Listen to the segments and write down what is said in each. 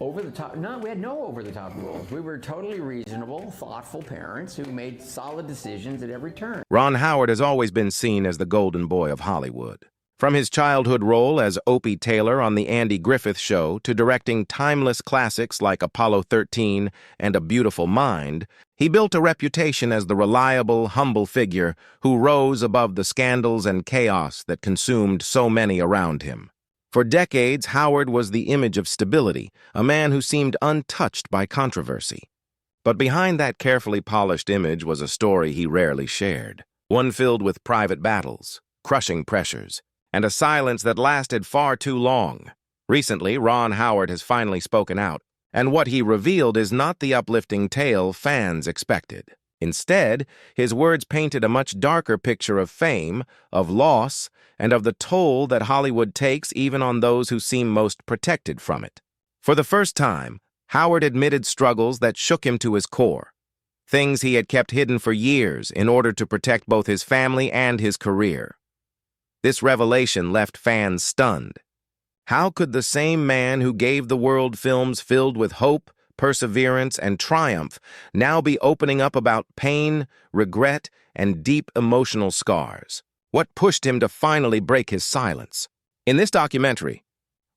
Over the top? No, we had no over the top rules. We were totally reasonable, thoughtful parents who made solid decisions at every turn. Ron Howard has always been seen as the golden boy of Hollywood. From his childhood role as Opie Taylor on The Andy Griffith Show to directing timeless classics like Apollo 13 and A Beautiful Mind, he built a reputation as the reliable, humble figure who rose above the scandals and chaos that consumed so many around him. For decades, Howard was the image of stability, a man who seemed untouched by controversy. But behind that carefully polished image was a story he rarely shared, one filled with private battles, crushing pressures, and a silence that lasted far too long. Recently, Ron Howard has finally spoken out, and what he revealed is not the uplifting tale fans expected. Instead, his words painted a much darker picture of fame, of loss, and of the toll that Hollywood takes even on those who seem most protected from it. For the first time, Howard admitted struggles that shook him to his core, things he had kept hidden for years in order to protect both his family and his career. This revelation left fans stunned. How could the same man who gave the world films filled with hope, perseverance, and triumph now be opening up about pain, regret, and deep emotional scars? What pushed him to finally break his silence? In this documentary,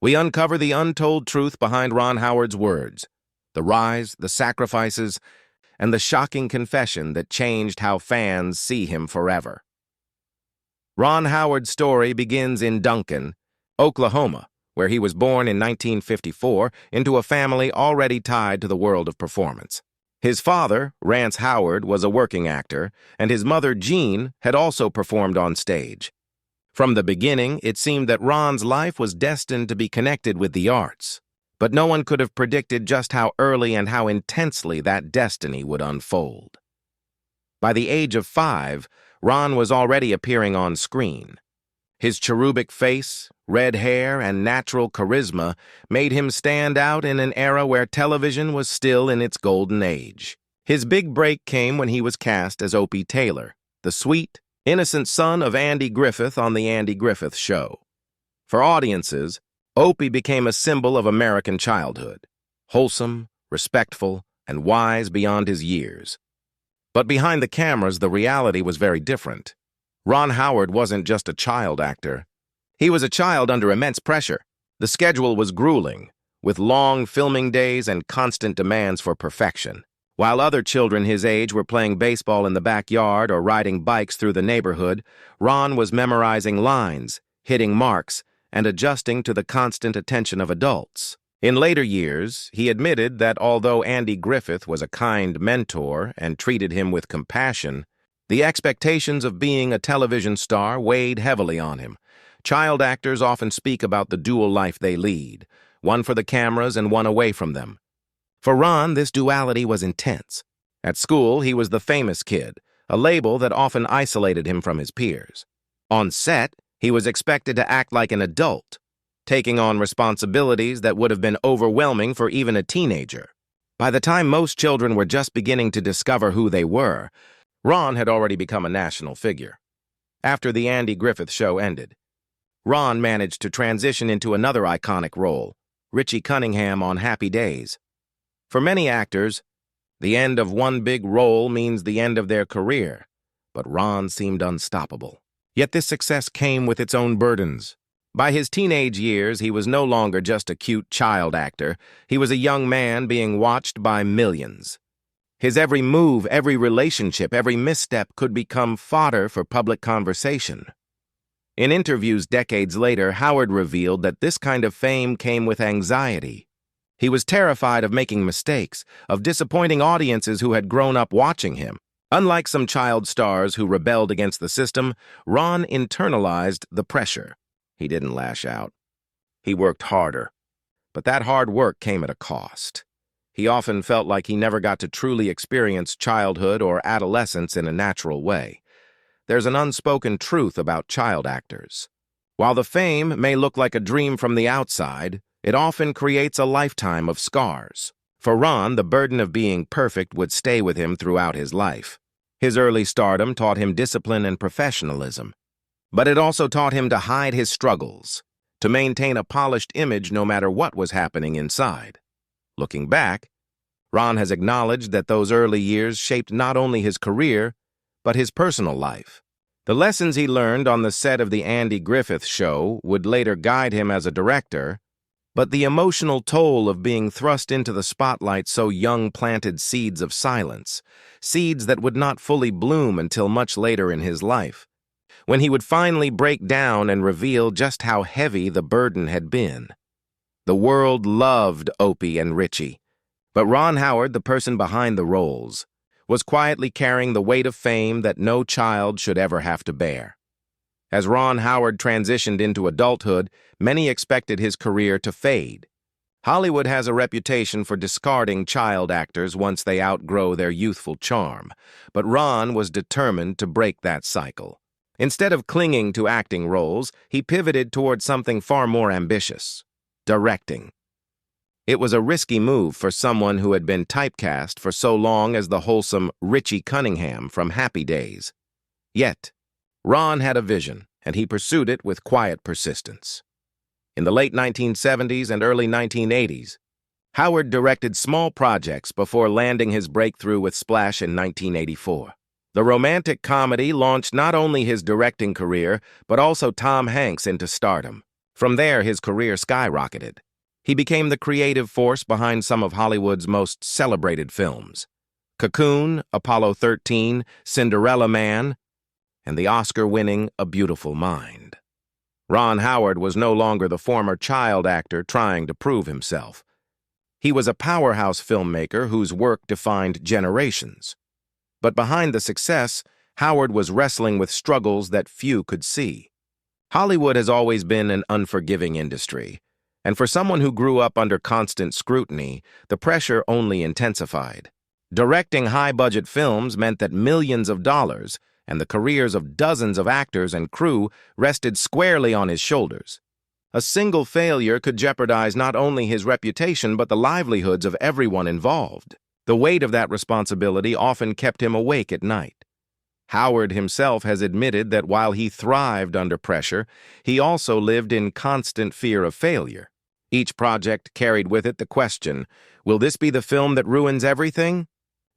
we uncover the untold truth behind Ron Howard's words, the rise, the sacrifices, and the shocking confession that changed how fans see him forever. Ron Howard's story begins in Duncan, Oklahoma, where he was born in 1954 into a family already tied to the world of performance. His father, Rance Howard, was a working actor, and his mother, Jean, had also performed on stage. From the beginning, it seemed that Ron's life was destined to be connected with the arts, but no one could have predicted just how early and how intensely that destiny would unfold. By the age of 5, Ron was already appearing on screen. His cherubic face, red hair, and natural charisma made him stand out in an era where television was still in its golden age. His big break came when he was cast as Opie Taylor, the sweet, innocent son of Andy Griffith on The Andy Griffith Show. For audiences, Opie became a symbol of American childhood, wholesome, respectful, and wise beyond his years. But behind the cameras, the reality was very different. Ron Howard wasn't just a child actor. He was a child under immense pressure. The schedule was grueling, with long filming days and constant demands for perfection. While other children his age were playing baseball in the backyard or riding bikes through the neighborhood, Ron was memorizing lines, hitting marks, and adjusting to the constant attention of adults. In later years, he admitted that although Andy Griffith was a kind mentor and treated him with compassion, the expectations of being a television star weighed heavily on him. Child actors often speak about the dual life they lead, one for the cameras and one away from them. For Ron, this duality was intense. At school, he was the famous kid, a label that often isolated him from his peers. On set, he was expected to act like an adult, taking on responsibilities that would have been overwhelming for even a teenager. By the time most children were just beginning to discover who they were, Ron had already become a national figure. After The Andy Griffith Show ended, Ron managed to transition into another iconic role, Richie Cunningham on Happy Days. For many actors, the end of one big role means the end of their career, but Ron seemed unstoppable. Yet this success came with its own burdens. By his teenage years, he was no longer just a cute child actor. He was a young man being watched by millions. His every move, every relationship, every misstep could become fodder for public conversation. In interviews decades later, Howard revealed that this kind of fame came with anxiety. He was terrified of making mistakes, of disappointing audiences who had grown up watching him. Unlike some child stars who rebelled against the system, Ron internalized the pressure. He didn't lash out. He worked harder. But that hard work came at a cost. He often felt like he never got to truly experience childhood or adolescence in a natural way. There's an unspoken truth about child actors. While the fame may look like a dream from the outside, it often creates a lifetime of scars. For Ron, the burden of being perfect would stay with him throughout his life. His early stardom taught him discipline and professionalism, but it also taught him to hide his struggles, to maintain a polished image no matter what was happening inside. Looking back, Ron has acknowledged that those early years shaped not only his career, but his personal life. The lessons he learned on the set of the Andy Griffith Show would later guide him as a director, but the emotional toll of being thrust into the spotlight so young planted seeds of silence, seeds that would not fully bloom until much later in his life, when he would finally break down and reveal just how heavy the burden had been. The world loved Opie and Richie, but Ron Howard, the person behind the roles, was quietly carrying the weight of fame that no child should ever have to bear. As Ron Howard transitioned into adulthood, many expected his career to fade. Hollywood has a reputation for discarding child actors once they outgrow their youthful charm, but Ron was determined to break that cycle. Instead of clinging to acting roles, he pivoted toward something far more ambitious: directing. It was a risky move for someone who had been typecast for so long as the wholesome Richie Cunningham from Happy Days. Yet, Ron had a vision, and he pursued it with quiet persistence. In the late 1970s and early 1980s, Howard directed small projects before landing his breakthrough with Splash in 1984. The romantic comedy launched not only his directing career, but also Tom Hanks into stardom. From there, his career skyrocketed. He became the creative force behind some of Hollywood's most celebrated films: Cocoon, Apollo 13, Cinderella Man, and the Oscar-winning A Beautiful Mind. Ron Howard was no longer the former child actor trying to prove himself. He was a powerhouse filmmaker whose work defined generations. But behind the success, Howard was wrestling with struggles that few could see. Hollywood has always been an unforgiving industry, and for someone who grew up under constant scrutiny, the pressure only intensified. Directing high-budget films meant that millions of dollars and the careers of dozens of actors and crew rested squarely on his shoulders. A single failure could jeopardize not only his reputation but the livelihoods of everyone involved. The weight of that responsibility often kept him awake at night. Howard himself has admitted that while he thrived under pressure, he also lived in constant fear of failure. Each project carried with it the question, will this be the film that ruins everything?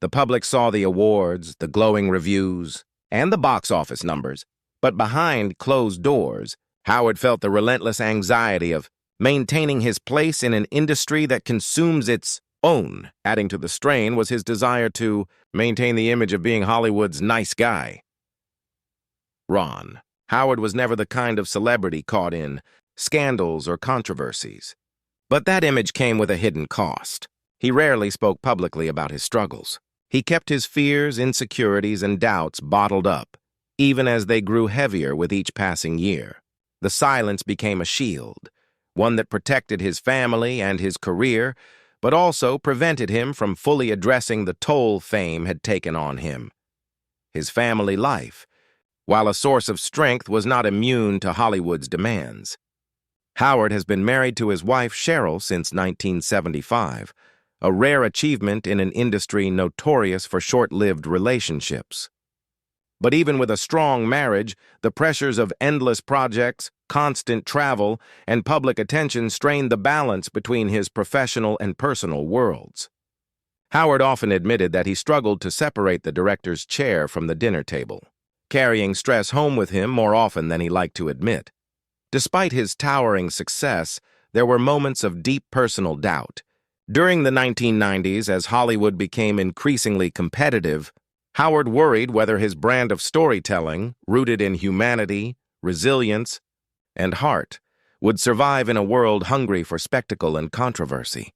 The public saw the awards, the glowing reviews, and the box office numbers, but behind closed doors, Howard felt the relentless anxiety of maintaining his place in an industry that consumes its own. Adding to the strain was his desire to maintain the image of being Hollywood's nice guy. Ron Howard was never the kind of celebrity caught in scandals or controversies. But that image came with a hidden cost. He rarely spoke publicly about his struggles. He kept his fears, insecurities, and doubts bottled up, even as they grew heavier with each passing year. The silence became a shield, one that protected his family and his career, but also prevented him from fully addressing the toll fame had taken on him. His family life, while a source of strength, was not immune to Hollywood's demands. Howard has been married to his wife Cheryl since 1975, a rare achievement in an industry notorious for short-lived relationships. But even with a strong marriage, the pressures of endless projects, constant travel, and public attention strained the balance between his professional and personal worlds. Howard often admitted that he struggled to separate the director's chair from the dinner table, carrying stress home with him more often than he liked to admit. Despite his towering success, there were moments of deep personal doubt. During the 1990s, as Hollywood became increasingly competitive, Howard worried whether his brand of storytelling, rooted in humanity, resilience, and heart, would survive in a world hungry for spectacle and controversy.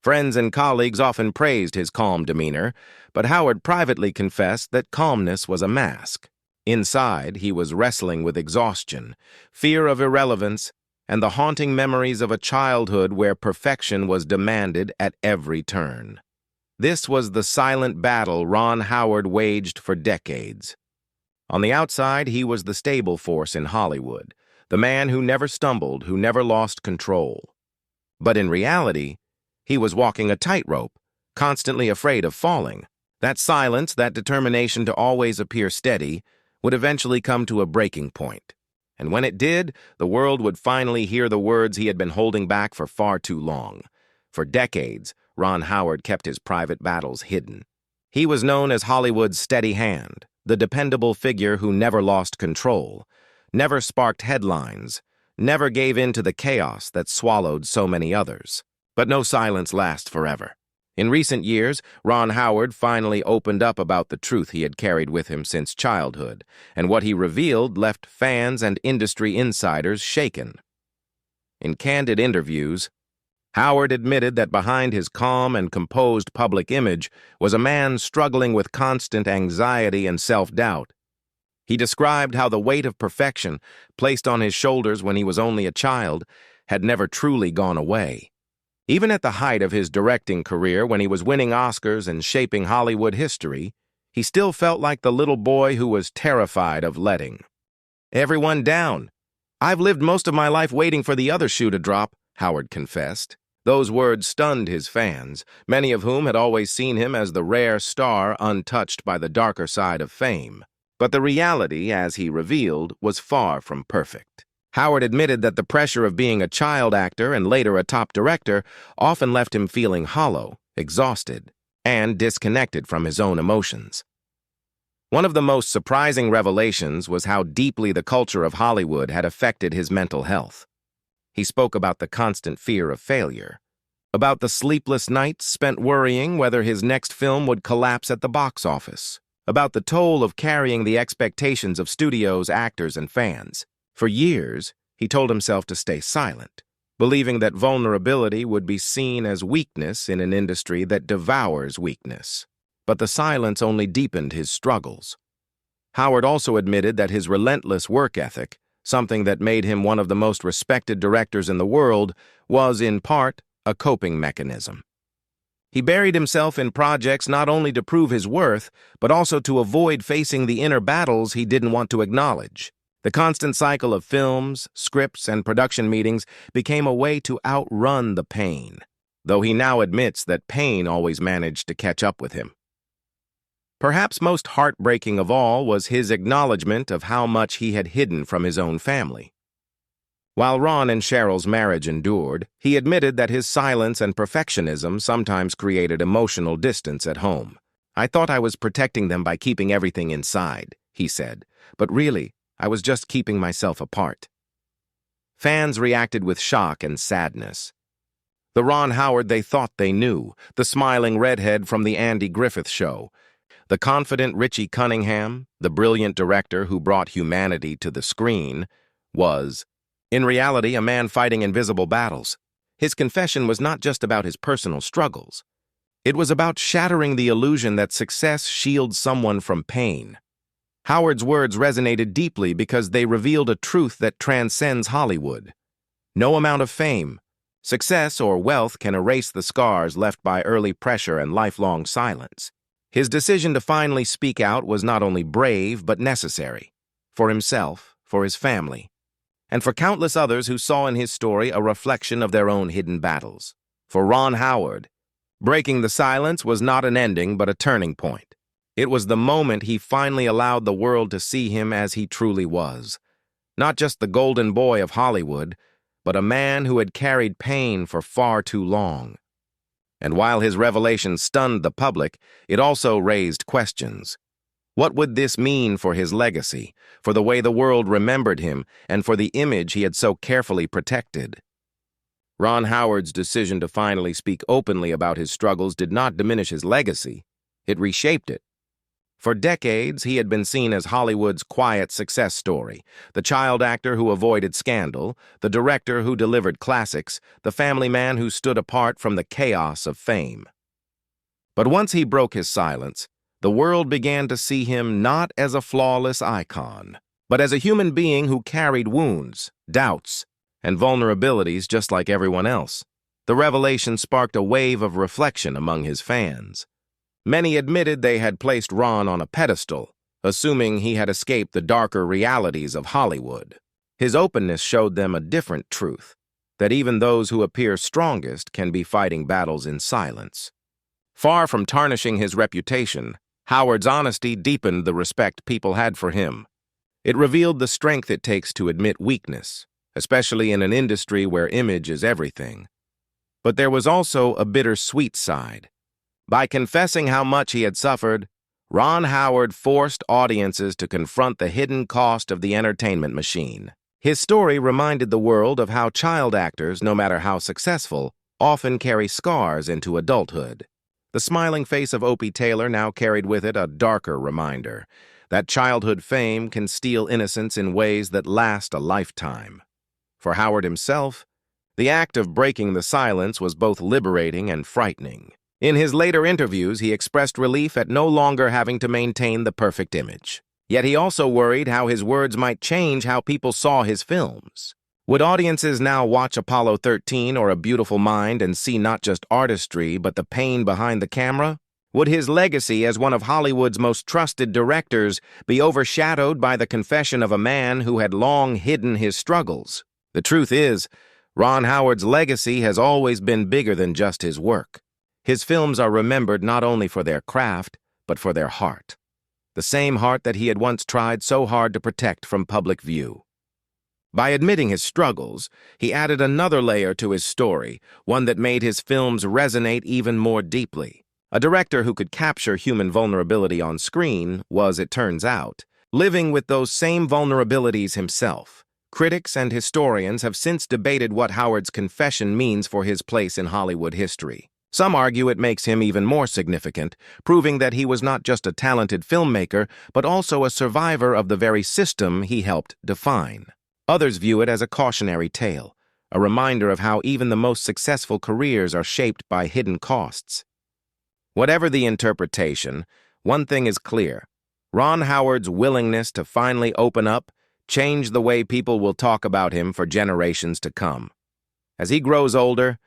Friends and colleagues often praised his calm demeanor, but Howard privately confessed that calmness was a mask. Inside, he was wrestling with exhaustion, fear of irrelevance, and the haunting memories of a childhood where perfection was demanded at every turn. This was the silent battle Ron Howard waged for decades. On the outside, he was the stable force in Hollywood, the man who never stumbled, who never lost control. But in reality, he was walking a tightrope, constantly afraid of falling. That silence, that determination to always appear steady, would eventually come to a breaking point. And when it did, the world would finally hear the words he had been holding back for far too long. For decades, Ron Howard kept his private battles hidden. He was known as Hollywood's steady hand, the dependable figure who never lost control, never sparked headlines, never gave in to the chaos that swallowed so many others. But no silence lasts forever. In recent years, Ron Howard finally opened up about the truth he had carried with him since childhood, and what he revealed left fans and industry insiders shaken. In candid interviews, Howard admitted that behind his calm and composed public image was a man struggling with constant anxiety and self-doubt. He described how the weight of perfection, placed on his shoulders when he was only a child, had never truly gone away. Even at the height of his directing career, when he was winning Oscars and shaping Hollywood history, he still felt like the little boy who was terrified of letting everyone down. "I've lived most of my life waiting for the other shoe to drop," Howard confessed. Those words stunned his fans, many of whom had always seen him as the rare star untouched by the darker side of fame. But the reality, as he revealed, was far from perfect. Howard admitted that the pressure of being a child actor and later a top director often left him feeling hollow, exhausted, and disconnected from his own emotions. One of the most surprising revelations was how deeply the culture of Hollywood had affected his mental health. He spoke about the constant fear of failure, about the sleepless nights spent worrying whether his next film would collapse at the box office, about the toll of carrying the expectations of studios, actors, and fans. For years, he told himself to stay silent, believing that vulnerability would be seen as weakness in an industry that devours weakness. But the silence only deepened his struggles. Howard also admitted that his relentless work ethic, something that made him one of the most respected directors in the world, was, in part, a coping mechanism. He buried himself in projects not only to prove his worth, but also to avoid facing the inner battles he didn't want to acknowledge. The constant cycle of films, scripts, and production meetings became a way to outrun the pain, though he now admits that pain always managed to catch up with him. Perhaps most heartbreaking of all was his acknowledgement of how much he had hidden from his own family. While Ron and Cheryl's marriage endured, he admitted that his silence and perfectionism sometimes created emotional distance at home. "I thought I was protecting them by keeping everything inside," he said, "but really, I was just keeping myself apart." Fans reacted with shock and sadness. The Ron Howard they thought they knew, the smiling redhead from the Andy Griffith Show, the confident Richie Cunningham, the brilliant director who brought humanity to the screen, was, in reality, a man fighting invisible battles. His confession was not just about his personal struggles. It was about shattering the illusion that success shields someone from pain. Howard's words resonated deeply because they revealed a truth that transcends Hollywood. No amount of fame, success, or wealth can erase the scars left by early pressure and lifelong silence. His decision to finally speak out was not only brave but necessary, for himself, for his family, and for countless others who saw in his story a reflection of their own hidden battles. For Ron Howard, breaking the silence was not an ending but a turning point. It was the moment he finally allowed the world to see him as he truly was, not just the golden boy of Hollywood, but a man who had carried pain for far too long. And while his revelation stunned the public, it also raised questions. What would this mean for his legacy, for the way the world remembered him, and for the image he had so carefully protected? Ron Howard's decision to finally speak openly about his struggles did not diminish his legacy. It reshaped it. For decades, he had been seen as Hollywood's quiet success story, the child actor who avoided scandal, the director who delivered classics, the family man who stood apart from the chaos of fame. But once he broke his silence, the world began to see him not as a flawless icon, but as a human being who carried wounds, doubts, and vulnerabilities just like everyone else. The revelation sparked a wave of reflection among his fans. Many admitted they had placed Ron on a pedestal, assuming he had escaped the darker realities of Hollywood. His openness showed them a different truth, that even those who appear strongest can be fighting battles in silence. Far from tarnishing his reputation, Howard's honesty deepened the respect people had for him. It revealed the strength it takes to admit weakness, especially in an industry where image is everything. But there was also a bittersweet side. By confessing how much he had suffered, Ron Howard forced audiences to confront the hidden cost of the entertainment machine. His story reminded the world of how child actors, no matter how successful, often carry scars into adulthood. The smiling face of Opie Taylor now carried with it a darker reminder that childhood fame can steal innocence in ways that last a lifetime. For Howard himself, the act of breaking the silence was both liberating and frightening. In his later interviews, he expressed relief at no longer having to maintain the perfect image. Yet he also worried how his words might change how people saw his films. Would audiences now watch Apollo 13 or A Beautiful Mind and see not just artistry, but the pain behind the camera? Would his legacy as one of Hollywood's most trusted directors be overshadowed by the confession of a man who had long hidden his struggles? The truth is, Ron Howard's legacy has always been bigger than just his work. His films are remembered not only for their craft, but for their heart. The same heart that he had once tried so hard to protect from public view. By admitting his struggles, he added another layer to his story, one that made his films resonate even more deeply. A director who could capture human vulnerability on screen was, it turns out, living with those same vulnerabilities himself. Critics and historians have since debated what Howard's confession means for his place in Hollywood history. Some argue it makes him even more significant, proving that he was not just a talented filmmaker, but also a survivor of the very system he helped define. Others view it as a cautionary tale, a reminder of how even the most successful careers are shaped by hidden costs. Whatever the interpretation, one thing is clear. Ron Howard's willingness to finally open up changed the way people will talk about him for generations to come. As he grows older,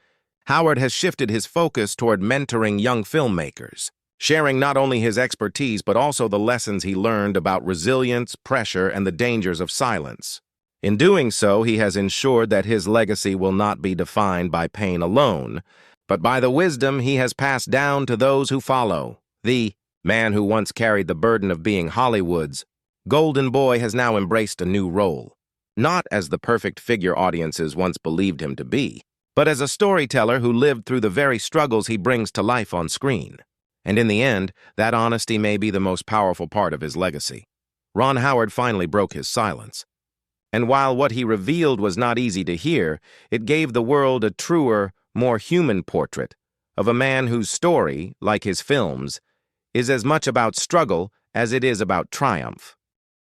Howard has shifted his focus toward mentoring young filmmakers, sharing not only his expertise but also the lessons he learned about resilience, pressure, and the dangers of silence. In doing so, he has ensured that his legacy will not be defined by pain alone, but by the wisdom he has passed down to those who follow. The man who once carried the burden of being Hollywood's golden boy has now embraced a new role, not as the perfect figure audiences once believed him to be, but as a storyteller who lived through the very struggles he brings to life on screen. And in the end, that honesty may be the most powerful part of his legacy. Ron Howard finally broke his silence. And while what he revealed was not easy to hear, it gave the world a truer, more human portrait of a man whose story, like his films, is as much about struggle as it is about triumph.